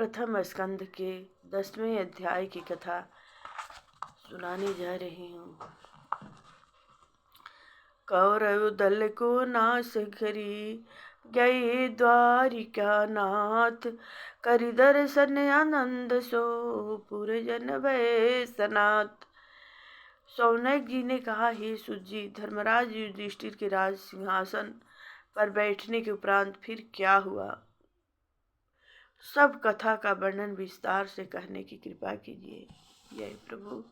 प्रथम स्कंद के 10वें अध्याय की कथा सुनाने जा रही हूँ। कौरव दल को नाश करी गए द्वारिका नाथ, करि दर्शन आनंद सो पुरजन भय सनाथ। सौनक जी ने कहा, हे सुत जी, धर्मराज युधिष्ठिर के राज सिंहासन पर बैठने के उपरांत फिर क्या हुआ, सब कथा का वर्णन विस्तार से कहने की कृपा कीजिए। जय प्रभु।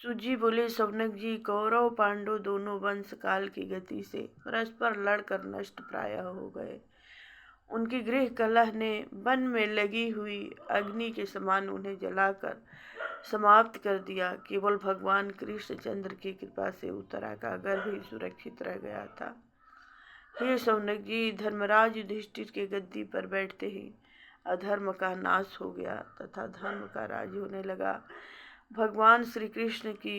सुजी बोले, सौनक जी, कौरव पांडव दोनों वंश काल की गति से परस्पर लड़कर नष्ट प्राय हो गए। उनकी गृह कलह ने वन में लगी हुई अग्नि के समान उन्हें जलाकर समाप्त कर दिया। केवल भगवान कृष्णचंद्र की कृपा से उत्तरा का गर्भ ही सुरक्षित रह गया था। हे सौनक जी, धर्मराज युधिष्ठिर के गद्दी पर बैठते ही अधर्म का नाश हो गया तथा धर्म का राज होने लगा। भगवान श्री कृष्ण की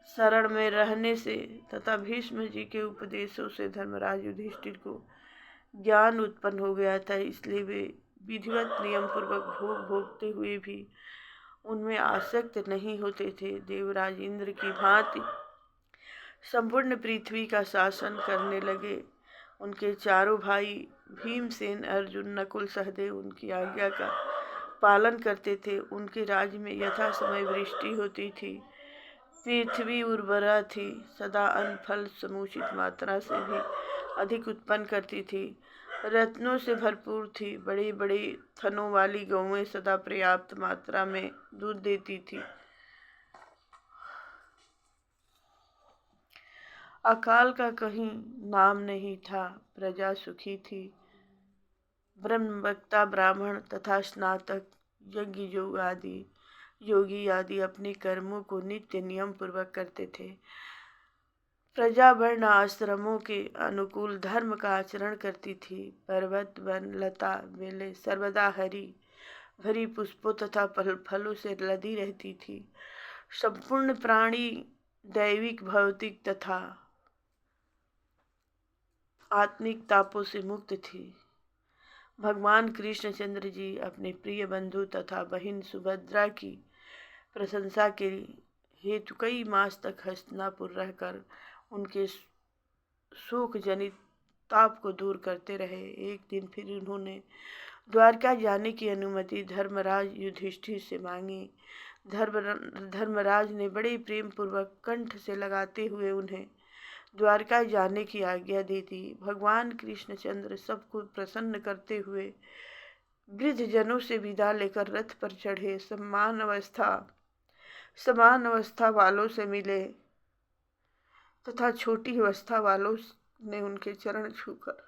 शरण में रहने से तथा भीष्म जी के उपदेशों से धर्मराज युधिष्ठिर को ज्ञान उत्पन्न हो गया था। इसलिए वे विधिवत नियम पूर्वक भोग भोगते हुए भी उनमें आसक्त नहीं होते थे। देवराज इंद्र की भांति संपूर्ण पृथ्वी का शासन करने लगे। उनके चारों भाई भीमसेन, अर्जुन, नकुल, सहदेव उनकी आज्ञा का पालन करते थे। उनके राज्य में यथा समय वृष्टि होती थी, पृथ्वी उर्वरा थी, सदा अन्न फल समुचित मात्रा से भी अधिक उत्पन्न करती थी, रत्नों से भरपूर थी, बड़े बड़े थनों वाली गौएं सदा पर्याप्त मात्रा में दूध देती थी। अकाल का कहीं नाम नहीं था, प्रजा सुखी थी। ब्रह्मवक्ता ब्राह्मण तथा स्नातक योगी आदि अपने कर्मों को नित्य नियम पूर्वक करते थे। प्रजा वर्ण आश्रमों के अनुकूल धर्म का आचरण करती थी। पर्वत, वन, लता, बेलें सर्वदा हरी भरी पुष्पों तथा फलों से लदी रहती थी। संपूर्ण प्राणी दैविक, भौतिक तथा आत्मिक तापों से मुक्त थी। भगवान कृष्णचंद्र जी अपने प्रिय बंधु तथा बहन सुभद्रा की प्रशंसा के हेतु कई मास तक हस्तिनापुर रहकर उनके शोक जनित ताप को दूर करते रहे। एक दिन फिर उन्होंने द्वारका जाने की अनुमति धर्मराज युधिष्ठिर से मांगी। धर्मराज ने बड़े प्रेम पूर्वक कंठ से लगाते हुए उन्हें द्वारका जाने की आज्ञा दी थी। भगवान कृष्णचंद्र सबको प्रसन्न करते हुए वृद्ध जनों से विदा लेकर रथ पर चढ़े। समान अवस्था वालों से मिले तथा छोटी अवस्था वालों ने उनके चरण छूकर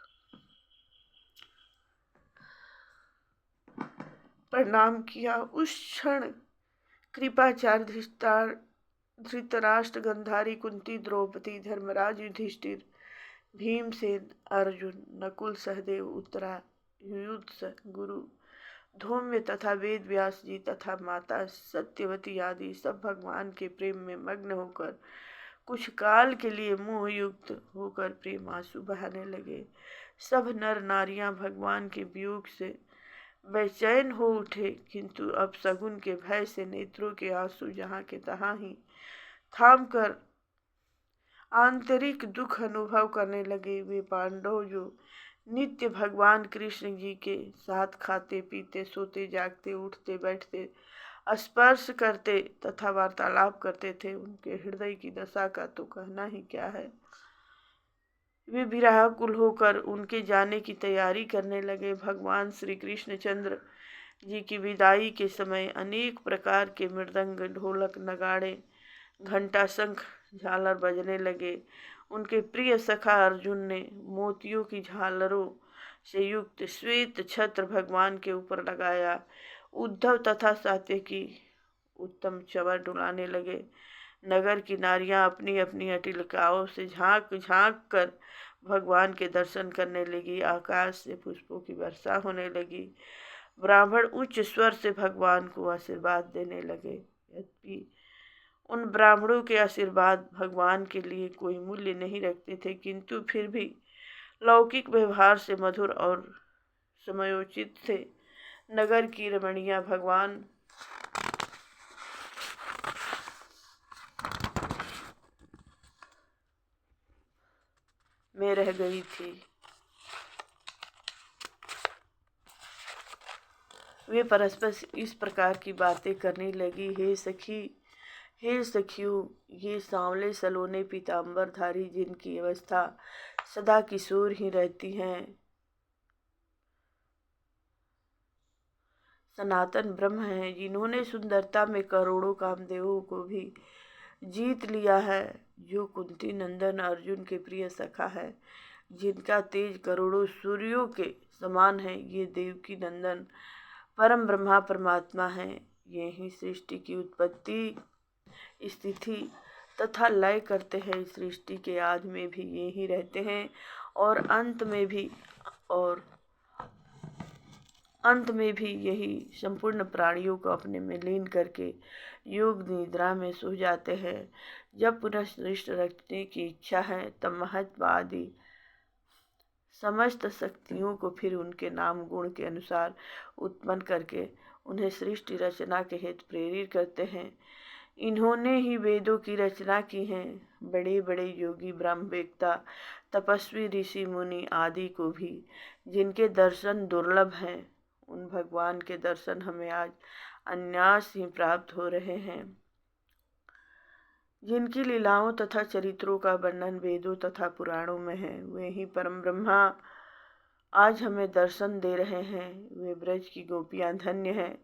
प्रणाम किया। उस क्षण कृपाचार्य धृतराष्ट्र, गांधारी, कुंती, द्रौपदी, धर्मराज युधिष्ठिर, भीमसेन, अर्जुन, नकुल, सहदेव, उत्तरा, युयुत्स, गुरु धौम्य तथा वेद व्यास जी तथा माता सत्यवती आदि सब भगवान के प्रेम में मग्न होकर कुछ काल के लिए मोह युक्त होकर प्रेम आंसू बहाने लगे। सब नर नारियां भगवान के वियोग से बेचैन हो उठे, किंतु अब शगुन के भय से नेत्रों के आंसू जहाँ के तहाँ ही थाम कर आंतरिक दुख अनुभव करने लगे। वे पांडव जो नित्य भगवान कृष्ण जी के साथ खाते पीते, सोते जागते, उठते बैठते, स्पर्श करते तथा वार्तालाप करते थे, उनके हृदय की दशा का तो कहना ही क्या है। वे विराकुल होकर उनके जाने की तैयारी करने लगे। भगवान श्री कृष्णचंद्र जी की विदाई के समय अनेक प्रकार के मृदंग, ढोलक, नगाड़े, घंटा, शंख, झालर बजने लगे। उनके प्रिय सखा अर्जुन ने मोतियों की झालरों से युक्त श्वेत छत्र भगवान के ऊपर लगाया। उद्धव तथा सात्यकी उत्तम चवर डुलाने लगे। नगर की नारियां अपनी अपनी अटिलकाओं से झांक झांक कर भगवान के दर्शन करने लगी। आकाश से पुष्पों की वर्षा होने लगी। ब्राह्मण उच्च स्वर से भगवान को आशीर्वाद देने लगे। यद्यपि उन ब्राह्मणों के आशीर्वाद भगवान के लिए कोई मूल्य नहीं रखते थे, किंतु फिर भी लौकिक व्यवहार से मधुर और समयोचित थे। नगर की रमणियां भगवान में रह गई थी। वे परस्पर इस प्रकार की बातें करने लगी, हे सखियों, ये सांवले सलोने पीताम्बरधारी जिनकी अवस्था सदा किशोर ही रहती हैं, सनातन ब्रह्म हैं, जिन्होंने सुंदरता में करोड़ों कामदेवों को भी जीत लिया है, जो कुंती नंदन अर्जुन के प्रिय सखा है, जिनका तेज करोड़ों सूर्यों के समान है, ये देवकी नंदन परम ब्रह्मा परमात्मा है। ये ही सृष्टि की उत्पत्ति, स्थिति तथा लय करते हैं। सृष्टि के आदि में भी ये ही रहते हैं और अंत में भी यही संपूर्ण प्राणियों को अपने में लीन करके योग निद्रा में सो जाते हैं। जब पुनः सृष्टि रचने की इच्छा है तब महत्व आदि समस्त शक्तियों को फिर उनके नाम गुण के अनुसार उत्पन्न करके उन्हें सृष्टि रचना के हेतु प्रेरित करते हैं। इन्होंने ही वेदों की रचना की है। बड़े बड़े योगी ब्रह्मवेत्ता तपस्वी ऋषि मुनि आदि को भी जिनके दर्शन दुर्लभ हैं, उन भगवान के दर्शन हमें आज अनायास ही प्राप्त हो रहे हैं। जिनकी लीलाओं तथा चरित्रों का वर्णन वेदों तथा पुराणों में है, वे ही परम ब्रह्मा आज हमें दर्शन दे रहे हैं। वे ब्रज की गोपियां धन्य हैं,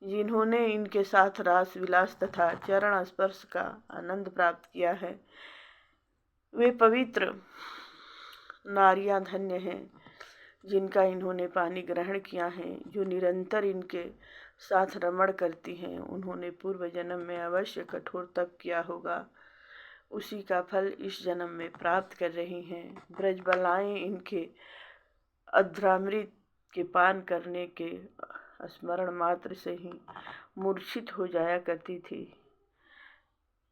जिन्होंने इनके साथ रास विलास तथा चरण स्पर्श का आनंद प्राप्त किया है। वे पवित्र नारियां धन्य हैं, जिनका इन्होंने पानी ग्रहण किया है, जो निरंतर इनके साथ रमण करती हैं। उन्होंने पूर्व जन्म में अवश्य कठोर तप किया होगा, उसी का फल इस जन्म में प्राप्त कर रही हैं। ब्रजबालाएं इनके अध्रामृत के पान करने के स्मरण मात्र से ही मूर्छित हो जाया करती थी,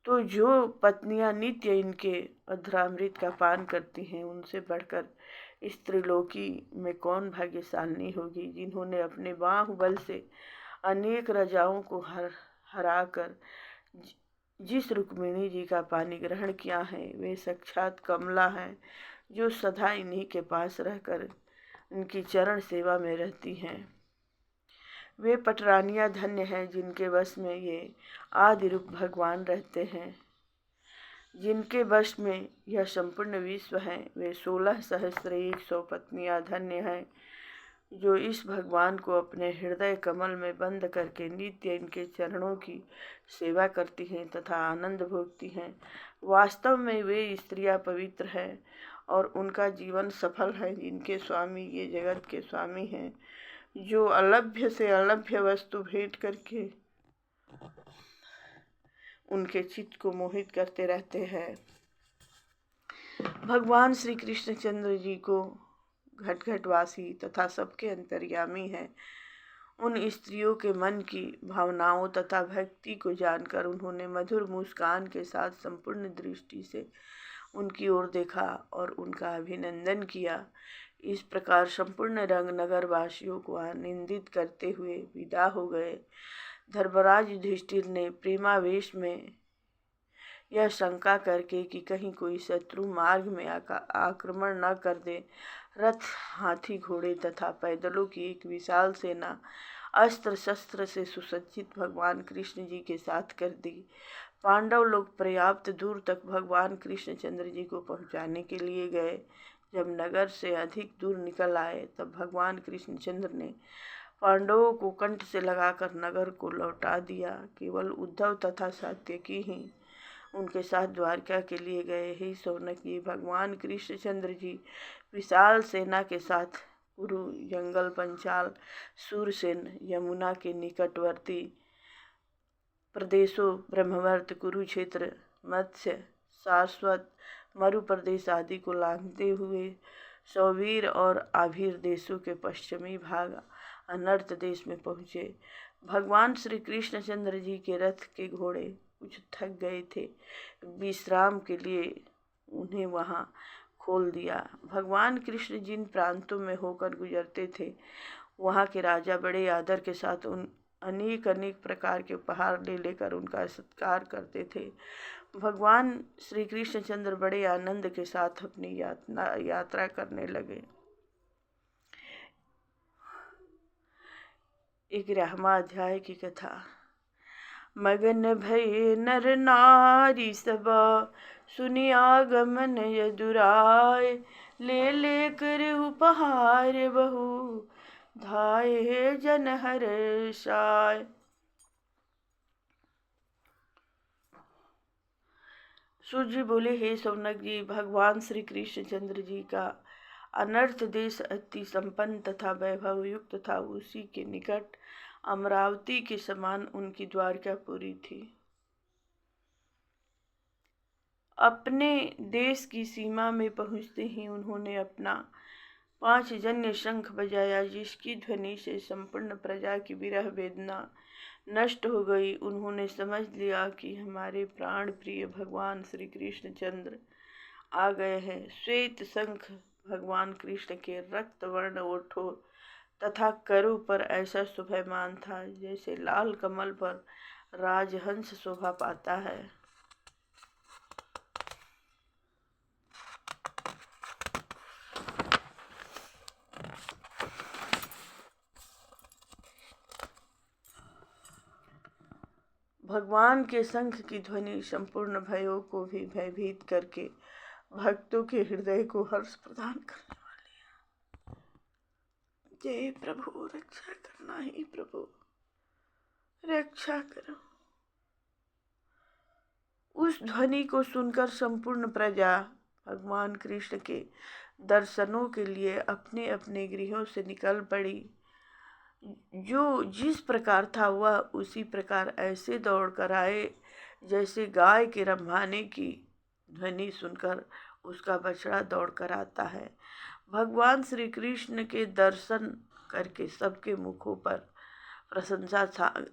तो जो पत्नियां नित्य इनके अध्रामृत का पान करती हैं, उनसे बढ़कर इस त्रिलोकी में कौन भाग्यशालिनी होगी, जिन्होंने अपने बाहुबल से अनेक राजाओं को हराकर जिस रुक्मिणी जी का पानी ग्रहण किया है, वे साक्षात कमला हैं, जो सदा इन्हीं के पास रहकर उनकी चरण सेवा में रहती हैं। वे पटरानियां धन्य हैं, जिनके वश में ये आदि रूप भगवान रहते हैं, जिनके वश में यह संपूर्ण विश्व है। वे 16,100 पत्नियां धन्य हैं, जो इस भगवान को अपने हृदय कमल में बंद करके नित्य इनके चरणों की सेवा करती हैं तथा आनंद भोगती हैं। वास्तव में वे स्त्रियां पवित्र हैं और उनका जीवन सफल है, जिनके स्वामी ये जगत के स्वामी हैं, जो अलभ्य से अलभ्य वस्तु भेंट करके उनके चित्त को मोहित करते रहते हैं। भगवान श्री कृष्णचंद्र जी को घट घटवासी तथा सबके अंतर्यामी है। उन स्त्रियों के मन की भावनाओं तथा भक्ति को जानकर उन्होंने मधुर मुस्कान के साथ संपूर्ण दृष्टि से उनकी ओर देखा और उनका अभिनंदन किया। इस प्रकार संपूर्ण रंग नगर वासियों को आनंदित करते हुए विदा हो गए। धर्मराज युधिष्ठिर ने प्रेमावेश में यह शंका करके कि कहीं कोई शत्रु मार्ग में आक्रमण न कर दे, रथ, हाथी, घोड़े तथा पैदलों की एक विशाल सेना अस्त्र शस्त्र से सुसज्जित भगवान कृष्ण जी के साथ कर दी। पांडव लोग पर्याप्त दूर तक भगवान कृष्णचंद्र जी को पहुंचाने के लिए गए। जब नगर से अधिक दूर निकल आए तब भगवान कृष्णचंद्र ने पांडवों को कंठ से लगाकर नगर को लौटा दिया। केवल उद्धव तथा सात्यकी ही उनके साथ द्वारका के लिए गए। ही सौनकी, भगवान कृष्णचंद्र जी विशाल सेना के साथ कुरु, जंगल, पंचाल, सूरसेन, यमुना के निकटवर्ती प्रदेशों ब्रह्मवर्त, कुरुक्षेत्र, मत्स्य, सारस्वत, मरु प्रदेश आदि को लांघते हुए सौवीर और आभीर देशों के पश्चिमी भाग अनर्त देश में पहुँचे। भगवान श्री कृष्णचंद्र जी के रथ के घोड़े कुछ थक गए थे, विश्राम के लिए उन्हें वहाँ खोल दिया। भगवान कृष्ण जिन प्रांतों में होकर गुजरते थे वहाँ के राजा बड़े आदर के साथ उन अनेक अनेक प्रकार के उपहार ले लेकर उनका सत्कार करते थे। भगवान श्री कृष्णचंद्र बड़े आनंद के साथ अपनी यात्रा करने लगे। 11वां अध्याय की कथा। मगन भये नर नारी सब, सुनि आगमन यदुराय, ले लेकर उपहार बहु, धाये जन हर्षाय। सूत जी बोले, हे सौनक जी, भगवान श्री कृष्णचंद्र जी का अनर्थ देश अति संपन्न तथा वैभव युक्त था। उसी के निकट अमरावती के समान उनकी द्वारकापुरी थी। अपने देश की सीमा में पहुंचते ही उन्होंने अपना 5 जन्य शंख बजाया, जिसकी ध्वनि से संपूर्ण प्रजा की विरह वेदना नष्ट हो गई। उन्होंने समझ लिया कि हमारे प्राण प्रिय भगवान श्री कृष्णचंद्र आ गए हैं। श्वेत शंख भगवान कृष्ण के रक्त वर्ण ओठों तथा करों पर ऐसा शोभायमान था जैसे लाल कमल पर राजहंस शोभा पाता है। भगवान के शंख की ध्वनि संपूर्ण भयों को भी भयभीत करके भक्तों के हृदय को हर्ष प्रदान करने वाली है। जय प्रभु, रक्षा करना ही प्रभु, रक्षा करो। उस ध्वनि को सुनकर संपूर्ण प्रजा भगवान कृष्ण के दर्शनों के लिए अपने अपने गृहों से निकल पड़ी। जो जिस प्रकार था वह उसी प्रकार ऐसे दौड़ कर आए जैसे गाय के रम्भाने की ध्वनि सुनकर उसका बछड़ा दौड़ कर आता है। भगवान श्री कृष्ण के दर्शन करके सबके मुखों पर प्रशंसा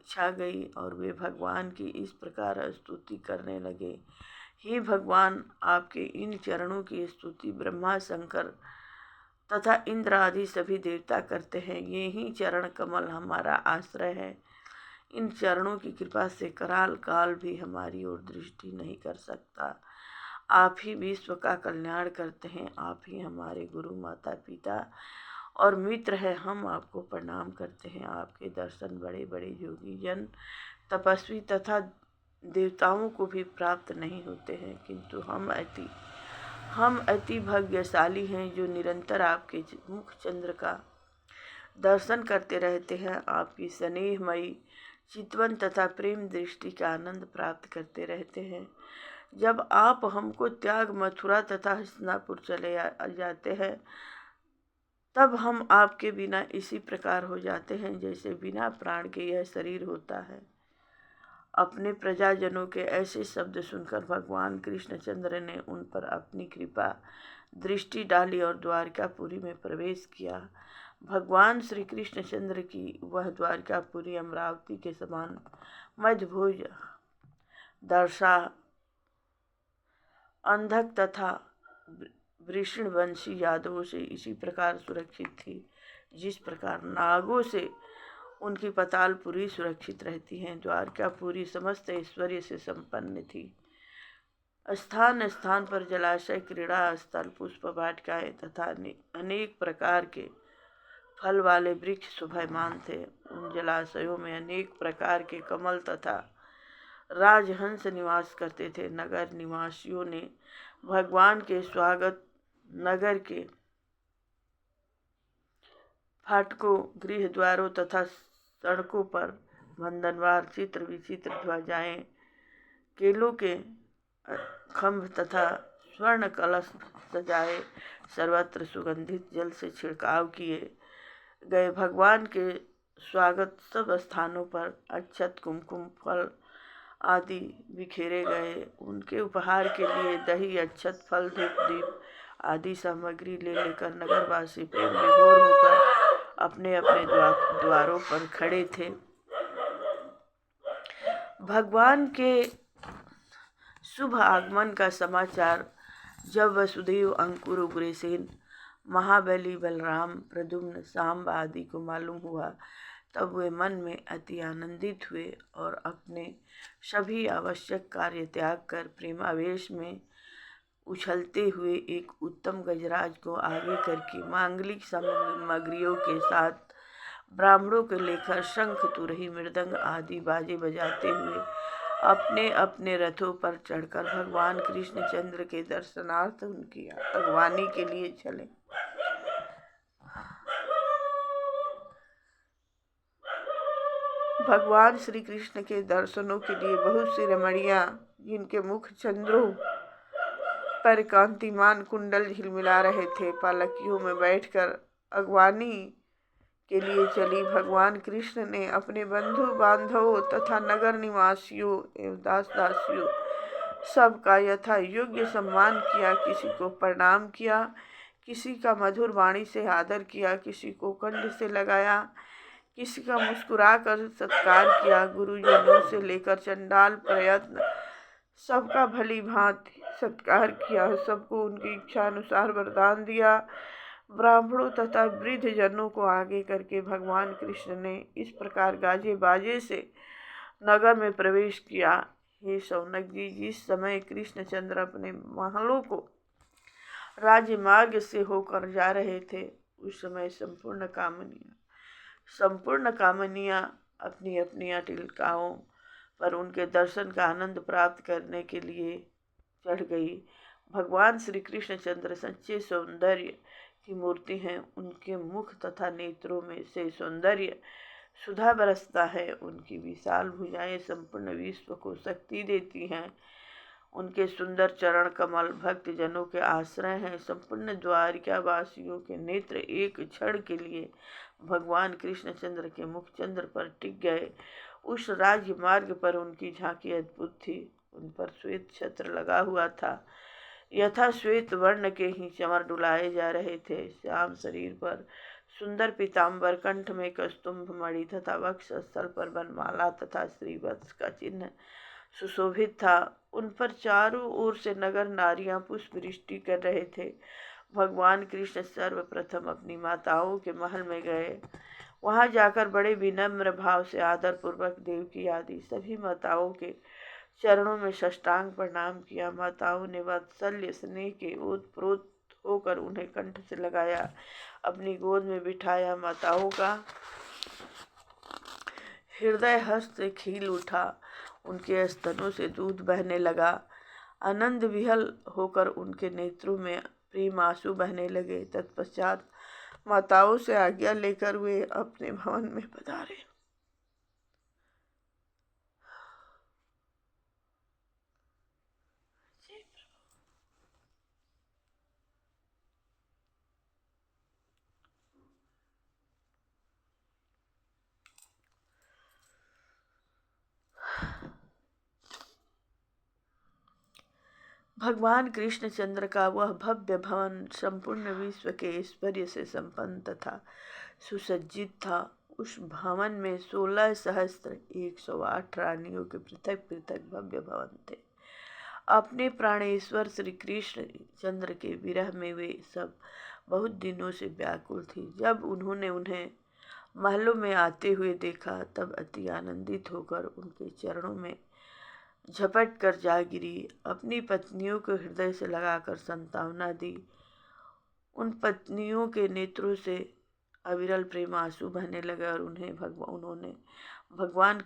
छा गई और वे भगवान की इस प्रकार स्तुति करने लगे, हे भगवान, आपके इन चरणों की स्तुति ब्रह्मा, शंकर तथा इंद्र आदि सभी देवता करते हैं। ये ही चरण कमल हमारा आश्रय है। इन चरणों की कृपा से कराल काल भी हमारी ओर दृष्टि नहीं कर सकता। आप ही विश्व का कल्याण करते हैं। आप ही हमारे गुरु, माता पिता और मित्र है। हम आपको प्रणाम करते हैं। आपके दर्शन बड़े बड़े योगी जन, तपस्वी तथा देवताओं को भी प्राप्त नहीं होते हैं, किंतु हम अति भाग्यशाली हैं जो निरंतर आपके मुख चंद्र का दर्शन करते रहते हैं। आपकी स्नेहमयी चितवन तथा प्रेम दृष्टि का आनंद प्राप्त करते रहते हैं। जब आप हमको त्याग मथुरा तथा हस्तिनापुर चले जाते हैं, तब हम आपके बिना इसी प्रकार हो जाते हैं जैसे बिना प्राण के यह शरीर होता है। अपने प्रजाजनों के ऐसे शब्द सुनकर भगवान कृष्णचंद्र ने उन पर अपनी कृपा दृष्टि डाली और द्वारकापुरी में प्रवेश किया। भगवान श्री कृष्णचंद्र की वह द्वारकापुरी अमरावती के समान मध्यभुज, दर्शा, अंधक तथा वृषणवंशी यादवों से इसी प्रकार सुरक्षित थी जिस प्रकार नागों से उनकी पतालपुरी सुरक्षित रहती हैं। द्वारकापुरी समस्त ऐश्वर्य से संपन्न थी। स्थान स्थान पर जलाशय, क्रीड़ा स्थल, पुष्प वाटिकाएं तथा अनेक प्रकार के फल वाले वृक्ष शोभायमान थे। उन जलाशयों में अनेक प्रकार के कमल तथा राजहंस निवास करते थे। नगर निवासियों ने भगवान के स्वागत नगर के फाटकों, गृह द्वारों तथा सड़कों पर वंदनवार चित्र विचित्र ध्वजाएं, केलों के खंभ तथा स्वर्ण कलश सजाए सर्वत्र सुगंधित जल से छिड़काव किए गए। भगवान के स्वागत सब स्थानों पर अक्षत, कुमकुम, फल आदि बिखेरे गए। उनके उपहार के लिए दही, अक्षत, फल, धूप, दीप आदि सामग्री ले लेकर नगरवासी प्रेम विभोर होकर अपने अपने द्वारों पर खड़े थे। भगवान के शुभ आगमन का समाचार जब वसुदेव, अंकुर, उग्रसेन महाबली बलराम, प्रद्युम्न, सांब आदि को मालूम हुआ, तब वे मन में अति आनंदित हुए और अपने सभी आवश्यक कार्य त्याग कर प्रेमावेश में उछलते हुए एक उत्तम गजराज को आगे करके मांगलिक सामग्रियों के साथ ब्राह्मणों को लेकर शंख, तुरही, मृदंग आदि बाजे बजाते हुए अपने अपने रथों पर चढ़कर भगवान कृष्णचंद्र के दर्शनार्थ उनकी अगवानी के लिए चले। भगवान श्री कृष्ण के दर्शनों के लिए बहुत सी रमणियां, जिनके मुख चंद्रों पर कांतिमान कुंडल झिलमिला रहे थे, पालकियों में बैठकर अगवानी के लिए चली। भगवान कृष्ण ने अपने बंधु बांधवों तथा नगर निवासियों एवं दास दासियों सबका यथा योग्य सम्मान किया। किसी को प्रणाम किया, किसी का मधुर वाणी से आदर किया, किसी को कंठ से लगाया, किसी का मुस्कुरा कर सत्कार किया। गुरुजनों से लेकर चंडाल प्रयत्न सबका भली भांति सत्कार किया, सबको उनकी इच्छा अनुसार वरदान दिया। ब्राह्मणों तथा वृद्ध जनों को आगे करके भगवान कृष्ण ने इस प्रकार गाजे बाजे से नगर में प्रवेश किया। हे शौनक जी, जिस समय कृष्णचंद्र अपने महलों को राजमार्ग से होकर जा रहे थे, उस समय संपूर्ण कामनियां अपनी अपनी अटिलकाओं पर उनके दर्शन का आनंद प्राप्त करने के लिए चढ़ गई। भगवान श्री कृष्णचंद्र सच्चे सौंदर्य की मूर्ति हैं। उनके मुख तथा नेत्रों में से सौंदर्य सुधा बरसता है। उनकी विशाल भुजाएं संपूर्ण विश्व को शक्ति देती हैं। उनके सुंदर चरण कमल भक्त जनों के आश्रय हैं। संपूर्ण द्वारिका वासियों के नेत्र एक क्षण के लिए भगवान कृष्णचंद्र के मुखचंद्र पर टिक गए। उस राजमार्ग पर उनकी झांकी अद्भुत थी। उन पर श्वेत छत्र लगा हुआ था, यथा श्वेत वर्ण के ही चमर डुलाए जा रहे थे। श्याम शरीर पर सुंदर पीताम्बर, कंठ में कस्तुम्भ मणि तथा वक्ष स्थल पर वनमाला तथा श्रीवत्स का चिन्ह सुशोभित था। उन पर चारों ओर से नगर नारियां पुष्प वृष्टि कर रहे थे। भगवान कृष्ण सर्वप्रथम अपनी माताओं के महल में गए। वहां जाकर बड़े विनम्र भाव से आदर पूर्वक देवकी आदि सभी माताओं के चरणों में साष्टांग प्रणाम किया। माताओं ने वात्सल्य स्नेह के ओतप्रोत होकर उन्हें कंठ से लगाया, अपनी गोद में बिठाया। माताओं का हृदय हस्त से खिल उठा, उनके स्तनों से दूध बहने लगा। आनंद विहल होकर उनके नेत्रों में प्रेम आंसू बहने लगे। तत्पश्चात माताओं से आज्ञा लेकर वे अपने भवन में पधारे। भगवान कृष्णचंद्र का वह भव्य भवन संपूर्ण विश्व के ऐश्वर्य से संपन्न तथा सुसज्जित था। उस भवन में 16,108 रानियों के पृथक पृथक भव्य भवन थे। अपने प्राणेश्वर श्री कृष्ण चंद्र के विरह में वे सब बहुत दिनों से व्याकुल थी। जब उन्होंने उन्हें महलों में आते हुए देखा, तब अति आनंदित होकर उनके चरणों में झपट कर जा गिरी। अपनी पत्नियों को हृदय से लगाकर संतावना दी। उन पत्नियों के नेत्रों से अविरल प्रेम आंसू बहने लगे और उन्होंने भगवान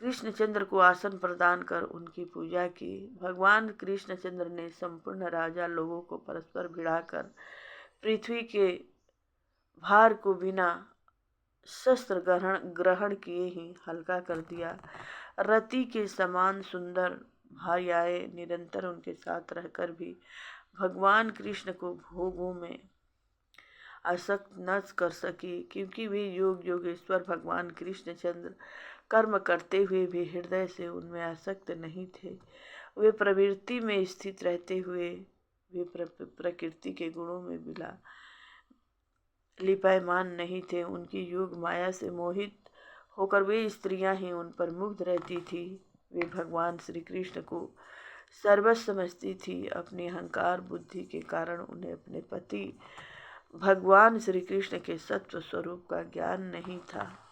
कृष्णचंद्र को आसन प्रदान कर उनकी पूजा की। भगवान कृष्णचंद्र ने संपूर्ण राजा लोगों को परस्पर भिड़ाकर पृथ्वी के भार को बिना शस्त्र ग्रहण किए ही हल्का कर दिया। रति के समान सुंदर भार्याएं निरंतर उनके साथ रहकर भी भगवान कृष्ण को भोगों में आसक्त न कर सकी, क्योंकि वे योगेश्वर भगवान कृष्णचंद्र कर्म करते हुए भी हृदय से उनमें आसक्त नहीं थे। वे प्रवृत्ति में स्थित रहते हुए वे प्रकृति के गुणों में लिपायमान नहीं थे। उनकी योग माया से मोहित होकर वे स्त्रियां ही उन पर मुग्ध रहती थी। वे भगवान श्री कृष्ण को सर्वस्व समझती थी। अपने अहंकार बुद्धि के कारण उन्हें अपने पति भगवान श्री कृष्ण के सत्व स्वरूप का ज्ञान नहीं था।